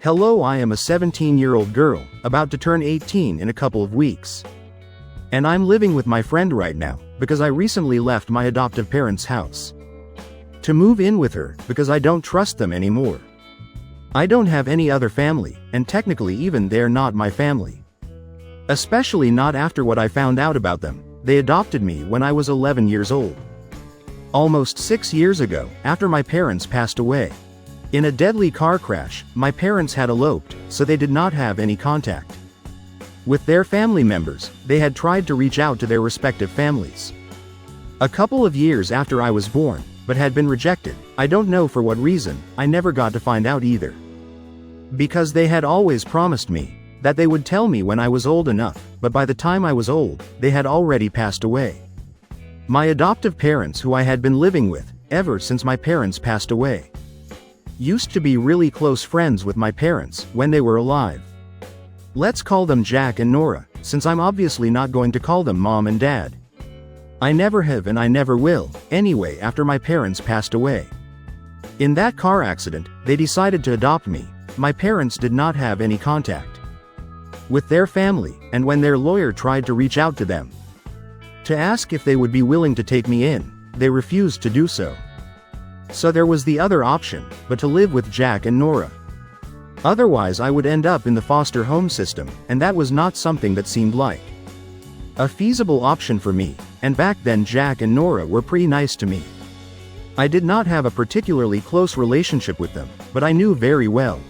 Hello, I am a 17-year-old girl, about to turn 18 in a couple of weeks. And I'm living with my friend right now, because I recently left my adoptive parents' house to move in with her, because I don't trust them anymore. I don't have any other family, and technically even they're not my family. Especially not after what I found out about them. They adopted me when I was 11 years old. Almost 6 years ago, after my parents passed away. In a deadly car crash, my parents had eloped, so they did not have any contact with their family members. They had tried to reach out to their respective families a couple of years after I was born, but had been rejected. I don't know for what reason. I never got to find out either. Because they had always promised me that they would tell me when I was old enough, but by the time I was old, they had already passed away. My adoptive parents, who I had been living with ever since my parents passed away, used to be really close friends with my parents when they were alive. Let's call them Jack and Nora, since I'm obviously not going to call them Mom and Dad. I never have and I never will, anyway, after my parents passed away. In that car accident, they decided to adopt me. My parents did not have any contact with their family, and when their lawyer tried to reach out to them to ask if they would be willing to take me in, they refused to do so. So there was the other option, but to live with Jack and Nora. Otherwise I would end up in the foster home system, and that was not something that seemed like a feasible option for me, and back then Jack and Nora were pretty nice to me. I did not have a particularly close relationship with them, but I knew very well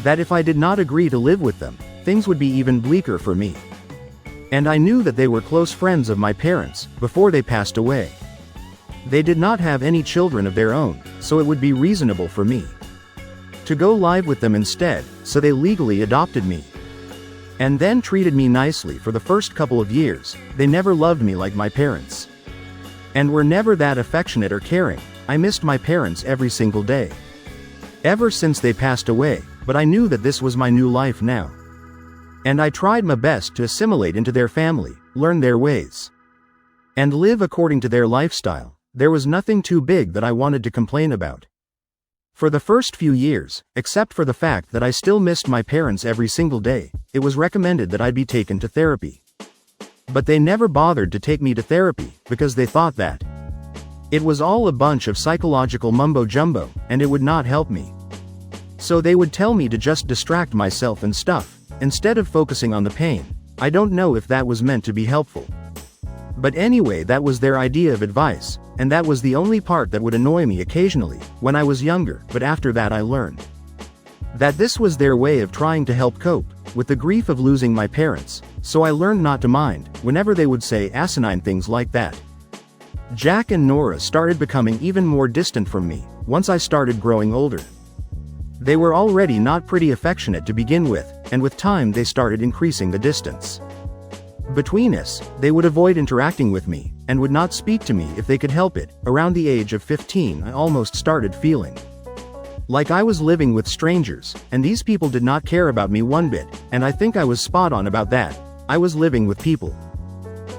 that if I did not agree to live with them, things would be even bleaker for me. And I knew that they were close friends of my parents before they passed away. They did not have any children of their own, so it would be reasonable for me to go live with them instead, so they legally adopted me. And then treated me nicely for the first couple of years. They never loved me like my parents, and were never that affectionate or caring. I missed my parents every single day ever since they passed away, but I knew that this was my new life now. And I tried my best to assimilate into their family, learn their ways, and live according to their lifestyle. There was nothing too big that I wanted to complain about for the first few years, except for the fact that I still missed my parents every single day. It was recommended that I'd be taken to therapy, but they never bothered to take me to therapy, because they thought that it was all a bunch of psychological mumbo-jumbo, and it would not help me. So they would tell me to just distract myself and stuff, instead of focusing on the pain. I don't know if that was meant to be helpful. But anyway, that was their idea of advice, and that was the only part that would annoy me occasionally, when I was younger. But after that I learned that this was their way of trying to help cope with the grief of losing my parents, so I learned not to mind whenever they would say asinine things like that. Jack and Nora started becoming even more distant from me once I started growing older. They were already not pretty affectionate to begin with, and with time they started increasing the distance between us. They would avoid interacting with me, and would not speak to me if they could help it. Around the age of 15 I almost started feeling like I was living with strangers, and these people did not care about me one bit, and I think I was spot on about that. I was living with people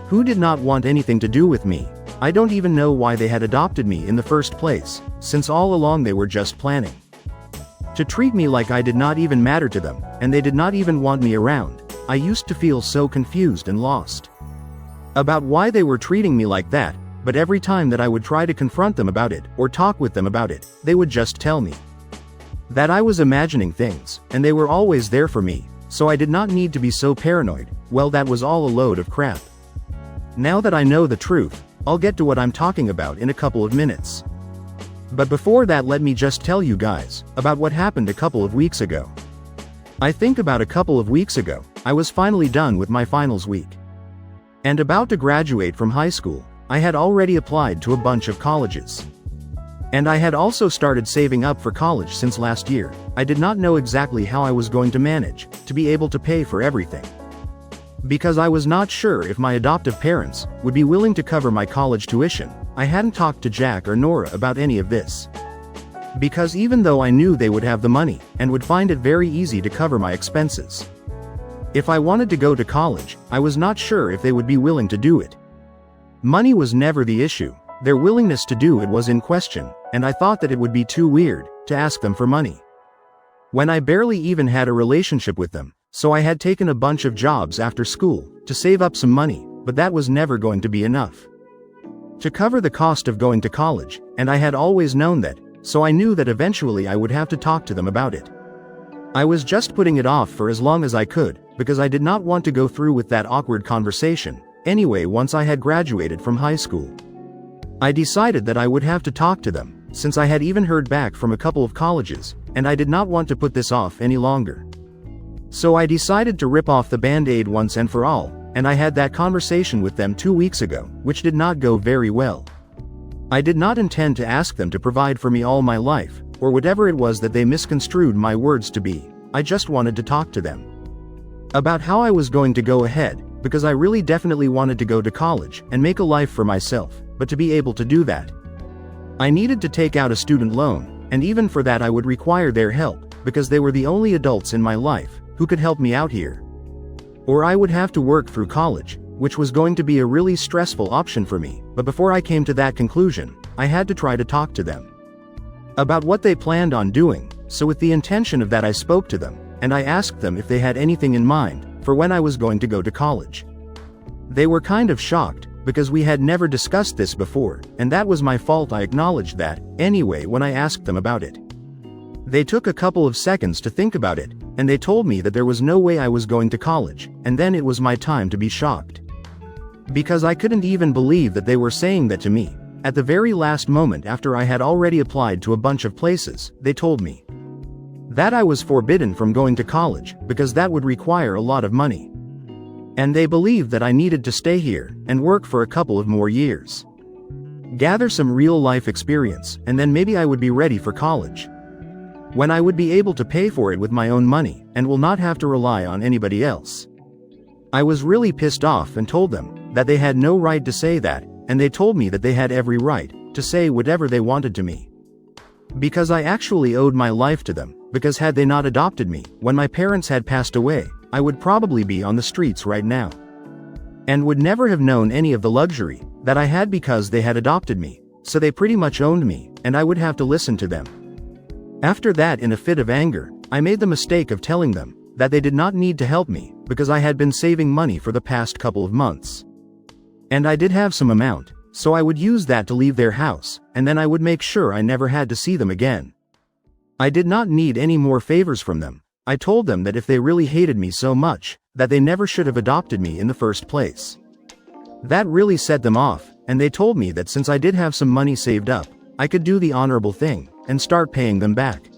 who did not want anything to do with me. I don't even know why they had adopted me in the first place, since all along they were just planning to treat me like I did not even matter to them, and they did not even want me around. I used to feel so confused and lost about why they were treating me like that, but every time that I would try to confront them about it, or talk with them about it, they would just tell me that I was imagining things, and they were always there for me, so I did not need to be so paranoid. Well, that was all a load of crap. Now that I know the truth, I'll get to what I'm talking about in a couple of minutes. But before that, let me just tell you guys about what happened a couple of weeks ago. I think about a couple of weeks ago, I was finally done with my finals week and about to graduate from high school. I had already applied to a bunch of colleges, and I had also started saving up for college since last year. I did not know exactly how I was going to manage to be able to pay for everything, because I was not sure if my adoptive parents would be willing to cover my college tuition. I hadn't talked to Jack or Nora about any of this, because even though I knew they would have the money, and would find it very easy to cover my expenses if I wanted to go to college, I was not sure if they would be willing to do it. Money was never the issue. Their willingness to do it was in question, and I thought that it would be too weird to ask them for money when I barely even had a relationship with them, so I had taken a bunch of jobs after school to save up some money, but that was never going to be enough to cover the cost of going to college, and I had always known that, so I knew that eventually I would have to talk to them about it. I was just putting it off for as long as I could, because I did not want to go through with that awkward conversation. Anyway, once I had graduated from high school, I decided that I would have to talk to them, since I had even heard back from a couple of colleges, and I did not want to put this off any longer. So I decided to rip off the band-aid once and for all, and I had that conversation with them 2 weeks ago, which did not go very well. I did not intend to ask them to provide for me all my life, or whatever it was that they misconstrued my words to be. I just wanted to talk to them about how I was going to go ahead, because I really definitely wanted to go to college and make a life for myself, but to be able to do that, I needed to take out a student loan, and even for that I would require their help, because they were the only adults in my life who could help me out here. Or I would have to work through college, which was going to be a really stressful option for me, but before I came to that conclusion, I had to try to talk to them about what they planned on doing, so with the intention of that I spoke to them, and I asked them if they had anything in mind for when I was going to go to college. They were kind of shocked, because we had never discussed this before, and that was my fault. I acknowledged that, anyway, when I asked them about it. They took a couple of seconds to think about it, and they told me that there was no way I was going to college, and then it was my time to be shocked. Because I couldn't even believe that they were saying that to me. At the very last moment, after I had already applied to a bunch of places, they told me that I was forbidden from going to college, because that would require a lot of money. And they believed that I needed to stay here and work for a couple of more years, gather some real-life experience, and then maybe I would be ready for college, when I would be able to pay for it with my own money, and will not have to rely on anybody else. I was really pissed off and told them that they had no right to say that, and they told me that they had every right to say whatever they wanted to me, because I actually owed my life to them, because had they not adopted me when my parents had passed away, I would probably be on the streets right now, and would never have known any of the luxury that I had because they had adopted me, so they pretty much owned me, and I would have to listen to them. After that, in a fit of anger, I made the mistake of telling them that they did not need to help me, because I had been saving money for the past couple of months. And I did have some amount, so I would use that to leave their house, and then I would make sure I never had to see them again. I did not need any more favors from them. I told them that if they really hated me so much, that they never should have adopted me in the first place. That really set them off, and they told me that since I did have some money saved up, I could do the honorable thing and start paying them back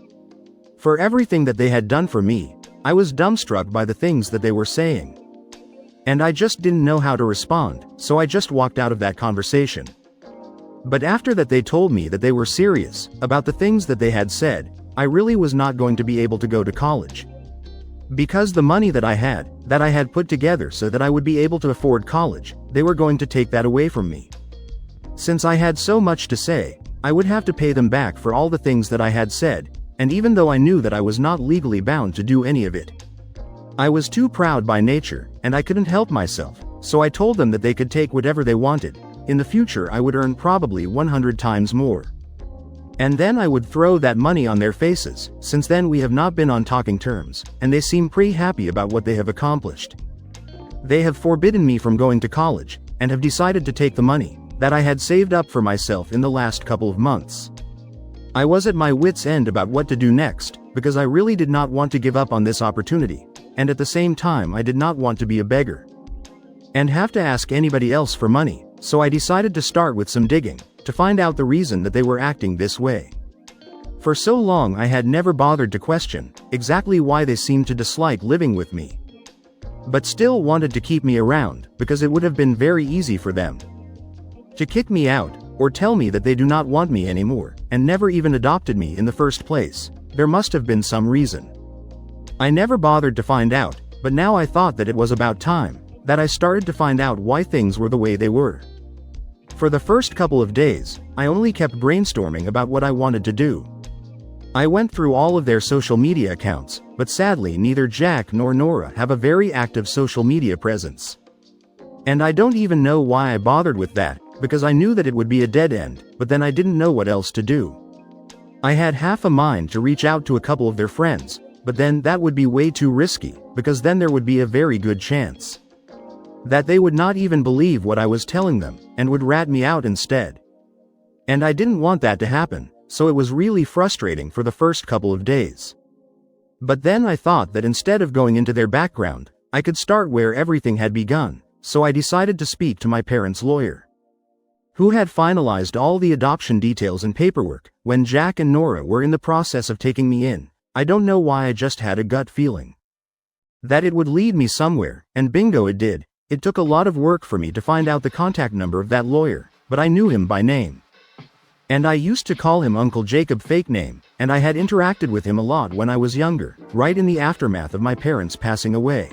for everything that they had done for me. I was dumbstruck by the things that they were saying, and I just didn't know how to respond, so I just walked out of that conversation. But after that, they told me that they were serious about the things that they had said. I really was not going to be able to go to college, because the money that I had put together so that I would be able to afford college, they were going to take that away from me. Since I had so much to say, I would have to pay them back for all the things that I had said, and even though I knew that I was not legally bound to do any of it, I was too proud by nature, and I couldn't help myself, so I told them that they could take whatever they wanted. In the future I would earn probably 100 times more, and then I would throw that money on their faces. Since then we have not been on talking terms, and they seem pretty happy about what they have accomplished. They have forbidden me from going to college, and have decided to take the money that I had saved up for myself in the last couple of months. I was at my wit's end about what to do next, because I really did not want to give up on this opportunity, and at the same time I did not want to be a beggar and have to ask anybody else for money, so I decided to start with some digging to find out the reason that they were acting this way. For so long I had never bothered to question exactly why they seemed to dislike living with me, but still wanted to keep me around, because it would have been very easy for them to kick me out, or tell me that they do not want me anymore, and never even adopted me in the first place. There must have been some reason. I never bothered to find out, but now I thought that it was about time that I started to find out why things were the way they were. For the first couple of days, I only kept brainstorming about what I wanted to do. I went through all of their social media accounts, but sadly neither Jack nor Nora have a very active social media presence. And I don't even know why I bothered with that, because I knew that it would be a dead end, but then I didn't know what else to do. I had half a mind to reach out to a couple of their friends, but then that would be way too risky, because then there would be a very good chance that they would not even believe what I was telling them, and would rat me out instead. And I didn't want that to happen, so it was really frustrating for the first couple of days. But then I thought that instead of going into their background, I could start where everything had begun, so I decided to speak to my parents' lawyer, who had finalized all the adoption details and paperwork. When Jack and Nora were in the process of taking me in, I don't know why I just had a gut feeling that it would lead me somewhere, and bingo it did. It took a lot of work for me to find out the contact number of that lawyer, but I knew him by name. And I used to call him Uncle Jacob, fake name, and I had interacted with him a lot when I was younger, right in the aftermath of my parents passing away.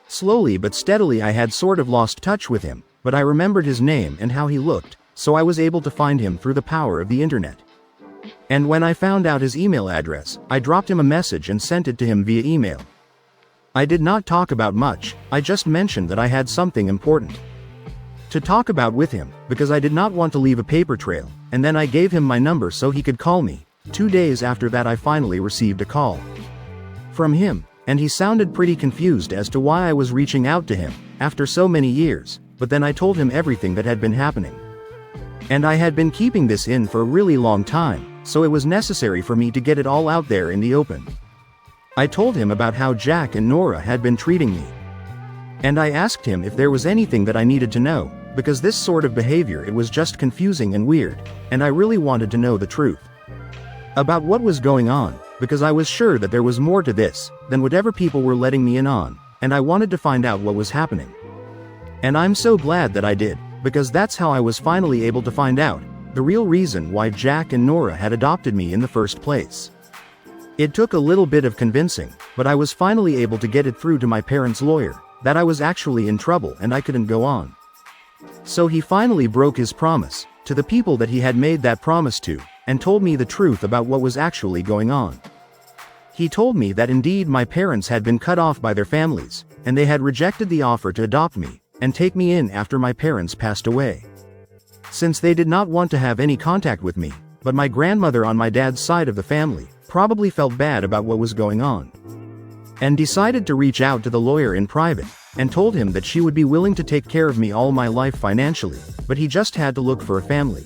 Slowly but steadily I had sort of lost touch with him, but I remembered his name and how he looked, so I was able to find him through the power of the internet. And when I found out his email address, I dropped him a message and sent it to him via email. I did not talk about much, I just mentioned that I had something important to talk about with him, because I did not want to leave a paper trail, and then I gave him my number so he could call me. 2 days after that I finally received a call from him, and he sounded pretty confused as to why I was reaching out to him, after so many years, but then I told him everything that had been happening. And I had been keeping this in for a really long time, so it was necessary for me to get it all out there in the open. I told him about how Jack and Nora had been treating me. And I asked him if there was anything that I needed to know, because this sort of behavior, it was just confusing and weird, and I really wanted to know the truth about what was going on, because I was sure that there was more to this than whatever people were letting me in on, and I wanted to find out what was happening. And I'm so glad that I did, because that's how I was finally able to find out the real reason why Jack and Nora had adopted me in the first place. It took a little bit of convincing, but I was finally able to get it through to my parents' lawyer that I was actually in trouble and I couldn't go on. So he finally broke his promise to the people that he had made that promise to, and told me the truth about what was actually going on. He told me that indeed my parents had been cut off by their families, and they had rejected the offer to adopt me and take me in after my parents passed away, since they did not want to have any contact with me. But my grandmother on my dad's side of the family probably felt bad about what was going on, and decided to reach out to the lawyer in private, and told him that she would be willing to take care of me all my life financially, but he just had to look for a family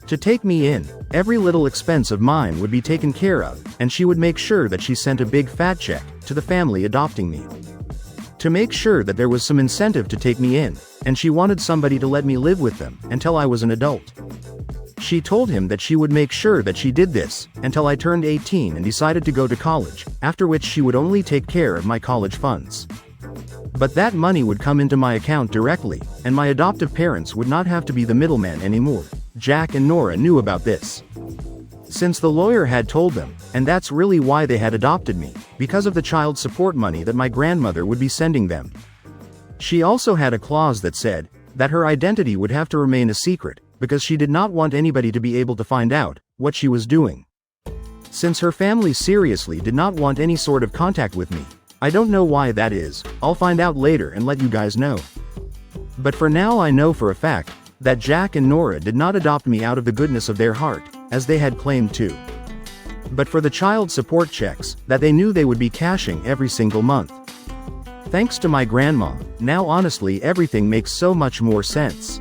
to take me in. Every little expense of mine would be taken care of, and she would make sure that she sent a big fat check to the family adopting me, to make sure that there was some incentive to take me in, and she wanted somebody to let me live with them until I was an adult. She told him that she would make sure that she did this until I turned 18 and decided to go to college, after which she would only take care of my college funds. But that money would come into my account directly, and my adoptive parents would not have to be the middleman anymore. Jack and Nora knew about this, since the lawyer had told them, and that's really why they had adopted me, because of the child support money that my grandmother would be sending them. She also had a clause that said that her identity would have to remain a secret, because she did not want anybody to be able to find out what she was doing, since her family seriously did not want any sort of contact with me. I don't know why that is. I'll find out later and let you guys know. But for now I know for a fact that Jack and Nora did not adopt me out of the goodness of their heart, as they had claimed to, but for the child support checks that they knew they would be cashing every single month. Thanks to my grandma, now honestly everything makes so much more sense,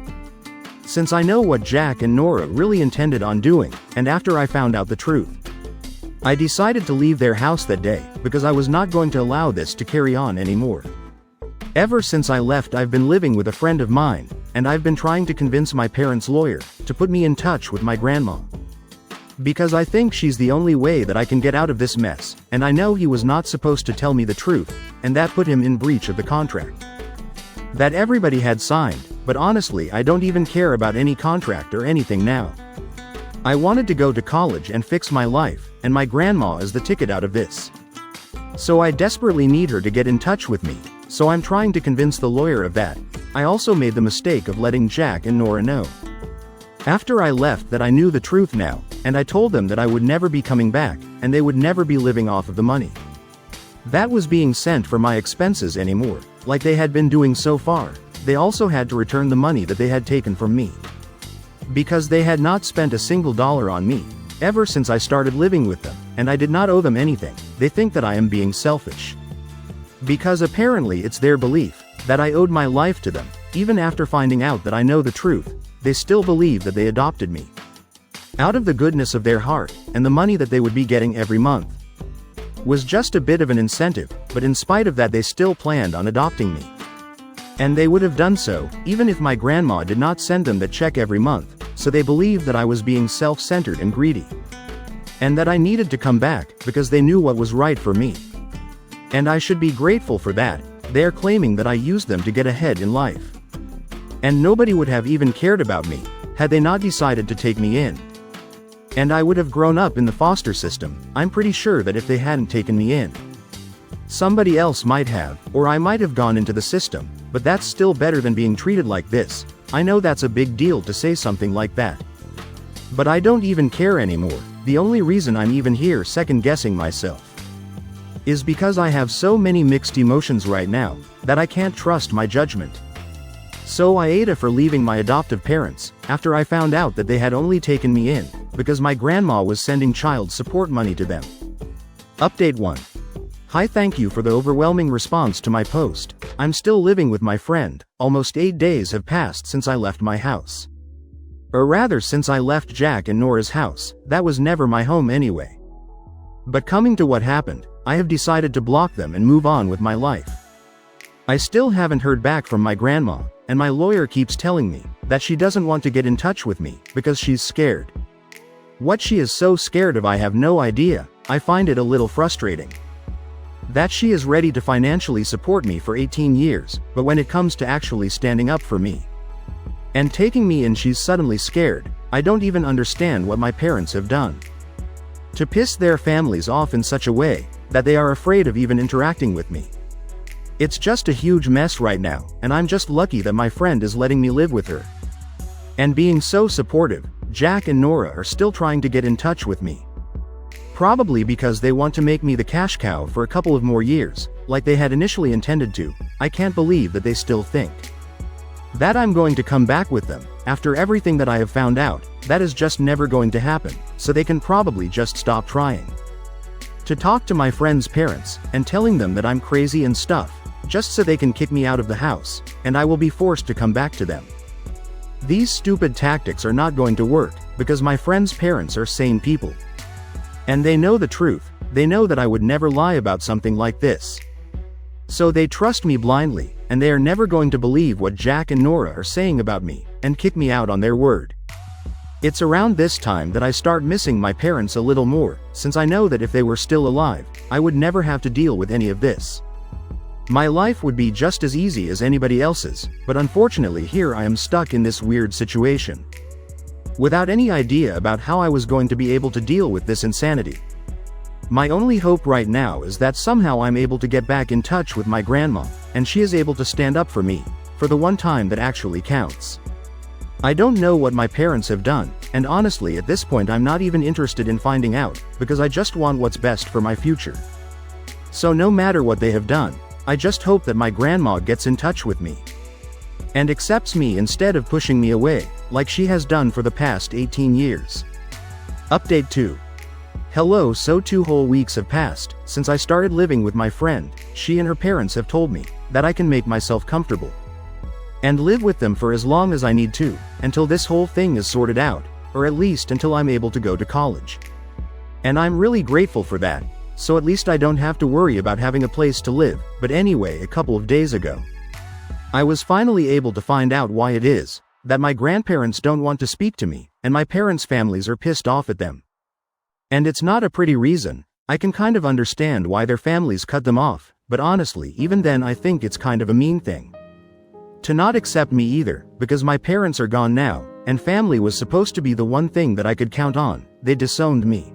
since I know what Jack and Nora really intended on doing, and after I found out the truth, I decided to leave their house that day, because I was not going to allow this to carry on anymore. Ever since I left I've been living with a friend of mine, and I've been trying to convince my parents' lawyer to put me in touch with my grandma, because I think she's the only way that I can get out of this mess, and I know he was not supposed to tell me the truth, and that put him in breach of the contract that everybody had signed. But honestly I don't even care about any contract or anything now. I wanted to go to college and fix my life, and my grandma is the ticket out of this. So I desperately need her to get in touch with me, so I'm trying to convince the lawyer of that. I also made the mistake of letting Jack and Nora know after I left that I knew the truth now, and I told them that I would never be coming back, and they would never be living off of the money that was being sent for my expenses anymore, like they had been doing so far. They also had to return the money that they had taken from me, because they had not spent a single dollar on me ever since I started living with them, and I did not owe them anything. they think that I am being selfish. Because apparently it's their belief that I owed my life to them. Even after finding out that I know the truth, they still believe that they adopted me out of the goodness of their heart, and the money that they would be getting every month was just a bit of an incentive, but in spite of that they still planned on adopting me. And they would have done so, even if my grandma did not send them that check every month, so they believed that I was being self-centered and greedy. And that I needed to come back, because they knew what was right for me. And I should be grateful for that. They're claiming that I used them to get ahead in life. And nobody would have even cared about me, had they not decided to take me in. And I would have grown up in the foster system. I'm pretty sure that if they hadn't taken me in, somebody else might have, or I might have gone into the system, but that's still better than being treated like this. I know that's a big deal to say something like that. But I don't even care anymore. The only reason I'm even here second-guessing myself is because I have so many mixed emotions right now, that I can't trust my judgment. So I ate for leaving my adoptive parents, after I found out that they had only taken me in because my grandma was sending child support money to them. Update 1. Hi, thank you for the overwhelming response to my post. I'm still living with my friend. Almost 8 days have passed since I left my house. Or rather, since I left Jack and Nora's house. That was never my home anyway. But coming to what happened, I have decided to block them and move on with my life. I still haven't heard back from my grandma, and my lawyer keeps telling me that she doesn't want to get in touch with me because she's scared. What she is so scared of I have no idea. I find it a little frustrating that she is ready to financially support me for 18 years, but when it comes to actually standing up for me and taking me in, she's suddenly scared. I don't even understand what my parents have done to piss their families off in such a way that they are afraid of even interacting with me. It's just a huge mess right now, and I'm just lucky that my friend is letting me live with her and being so supportive. Jack and Nora are still trying to get in touch with me. Probably because they want to make me the cash cow for a couple of more years, like they had initially intended to. I can't believe that they still think that I'm going to come back with them. After everything that I have found out, that is just never going to happen, so they can probably just stop trying to talk to my friend's parents, and telling them that I'm crazy and stuff, just so they can kick me out of the house, and I will be forced to come back to them. These stupid tactics are not going to work, because my friend's parents are sane people. And they know the truth. They know that I would never lie about something like this. So they trust me blindly, and they are never going to believe what Jack and Nora are saying about me, and kick me out on their word. It's around this time that I start missing my parents a little more, since I know that if they were still alive, I would never have to deal with any of this. My life would be just as easy as anybody else's, but unfortunately here I am stuck in this weird situation, without any idea about how I was going to be able to deal with this insanity. My only hope right now is that somehow I'm able to get back in touch with my grandma, and she is able to stand up for me, for the one time that actually counts. I don't know what my parents have done, and honestly at this point I'm not even interested in finding out, because I just want what's best for my future. So no matter what they have done, I just hope that my grandma gets in touch with me and accepts me instead of pushing me away, like she has done for the past 18 years. Update 2. Hello. So 2 whole weeks have passed since I started living with my friend. She and her parents have told me that I can make myself comfortable and live with them for as long as I need to, until this whole thing is sorted out, or at least until I'm able to go to college. And I'm really grateful for that. So at least I don't have to worry about having a place to live. But anyway, a couple of days ago, I was finally able to find out why it is that my grandparents don't want to speak to me, and my parents' families are pissed off at them. And it's not a pretty reason. I can kind of understand why their families cut them off, but honestly, even then I think it's kind of a mean thing to not accept me either, because my parents are gone now, and family was supposed to be the one thing that I could count on. They disowned me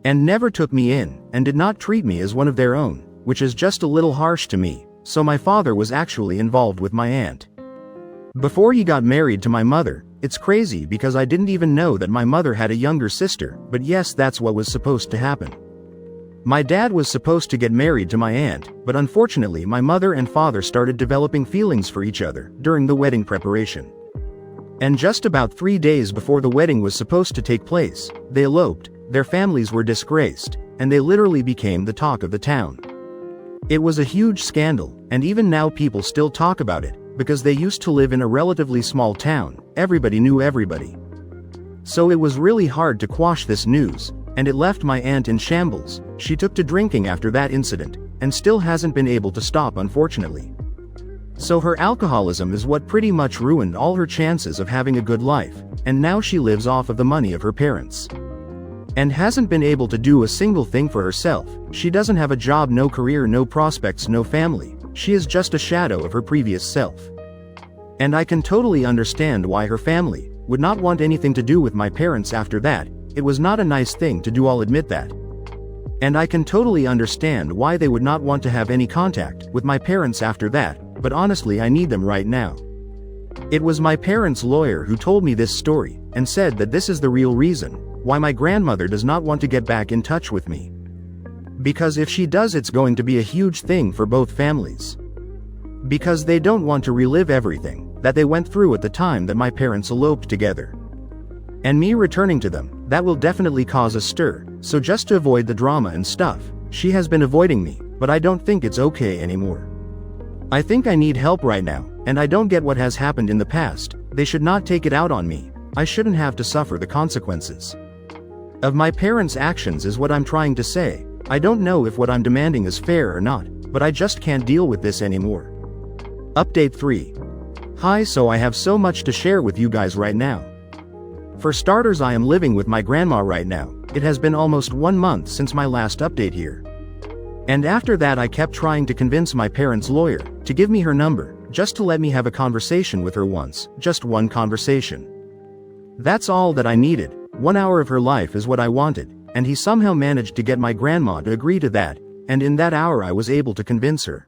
and never took me in, and did not treat me as one of their own, which is just a little harsh to me. So my father was actually involved with my aunt before he got married to my mother. It's crazy because I didn't even know that my mother had a younger sister, but yes, that's what was supposed to happen. My dad was supposed to get married to my aunt, but unfortunately my mother and father started developing feelings for each other during the wedding preparation. And just about 3 days before the wedding was supposed to take place, they eloped. Their families were disgraced, and they literally became the talk of the town. It was a huge scandal, and even now people still talk about it, because they used to live in a relatively small town, everybody knew everybody. So it was really hard to quash this news, and it left my aunt in shambles. She took to drinking after that incident, and still hasn't been able to stop, unfortunately. So her alcoholism is what pretty much ruined all her chances of having a good life, and now she lives off of the money of her parents. And hasn't been able to do a single thing for herself. She doesn't have a job, no career, no prospects, no family. She is just a shadow of her previous self. And I can totally understand why her family would not want anything to do with my parents after that. It was not a nice thing to do, I'll admit that. And I can totally understand why they would not want to have any contact with my parents after that, but honestly I need them right now. It was my parents' lawyer who told me this story, and said that this is the real reason why my grandmother does not want to get back in touch with me. Because if she does, it's going to be a huge thing for both families. Because they don't want to relive everything that they went through at the time that my parents eloped together. And me returning to them, that will definitely cause a stir, so just to avoid the drama and stuff, she has been avoiding me, but I don't think it's okay anymore. I think I need help right now, and I don't get what has happened in the past. They should not take it out on me. I shouldn't have to suffer the consequences of my parents' actions is what I'm trying to say. I don't know if what I'm demanding is fair or not, but I just can't deal with this anymore. Update 3. Hi, so I have so much to share with you guys right now. For starters, I am living with my grandma right now. It has been almost 1 month since my last update here. And after that I kept trying to convince my parents' lawyer to give me her number, just to let me have a conversation with her once, just one conversation. That's all that I needed. 1 hour of her life is what I wanted, and he somehow managed to get my grandma to agree to that, and in that hour I was able to convince her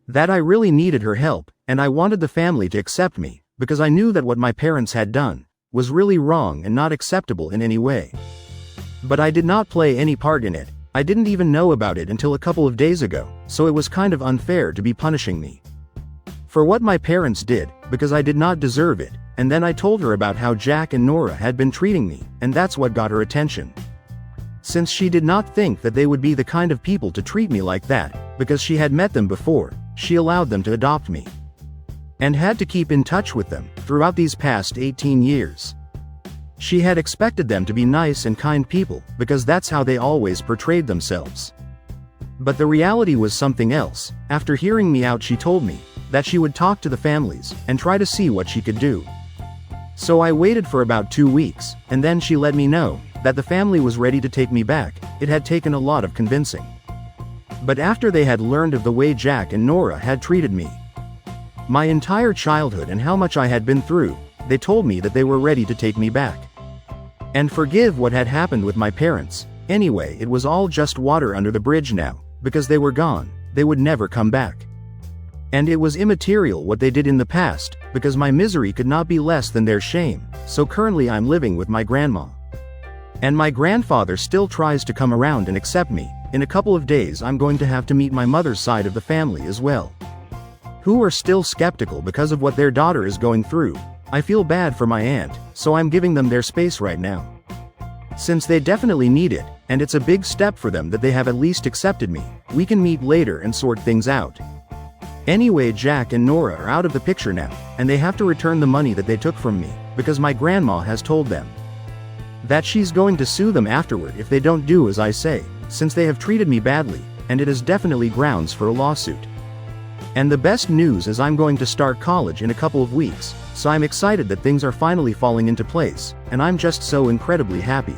that I really needed her help, and I wanted the family to accept me, because I knew that what my parents had done was really wrong and not acceptable in any way. But I did not play any part in it. I didn't even know about it until a couple of days ago, so it was kind of unfair to be punishing me for what my parents did, because I did not deserve it. And then I told her about how Jack and Nora had been treating me, and that's what got her attention. Since she did not think that they would be the kind of people to treat me like that, because she had met them before, she allowed them to adopt me. And had to keep in touch with them throughout these past 18 years. She had expected them to be nice and kind people, because that's how they always portrayed themselves. But the reality was something else. After hearing me out, she told me that she would talk to the families and try to see what she could do. So I waited for about 2 weeks, and then she let me know that the family was ready to take me back. It had taken a lot of convincing. But after they had learned of the way Jack and Nora had treated me, my entire childhood, and how much I had been through, they told me that they were ready to take me back and forgive what had happened with my parents. Anyway, it was all just water under the bridge now, because they were gone. They would never come back. And it was immaterial what they did in the past, because my misery could not be less than their shame. So currently I'm living with my grandma. And my grandfather still tries to come around and accept me. In a couple of days I'm going to have to meet my mother's side of the family as well, who are still skeptical because of what their daughter is going through. I feel bad for my aunt, so I'm giving them their space right now, since they definitely need it, and it's a big step for them that they have at least accepted me. We can meet later and sort things out. Anyway, Jack and Nora are out of the picture now, and they have to return the money that they took from me, because my grandma has told them that she's going to sue them afterward if they don't do as I say, since they have treated me badly, and it is definitely grounds for a lawsuit. And the best news is I'm going to start college in a couple of weeks, so I'm excited that things are finally falling into place, and I'm just so incredibly happy.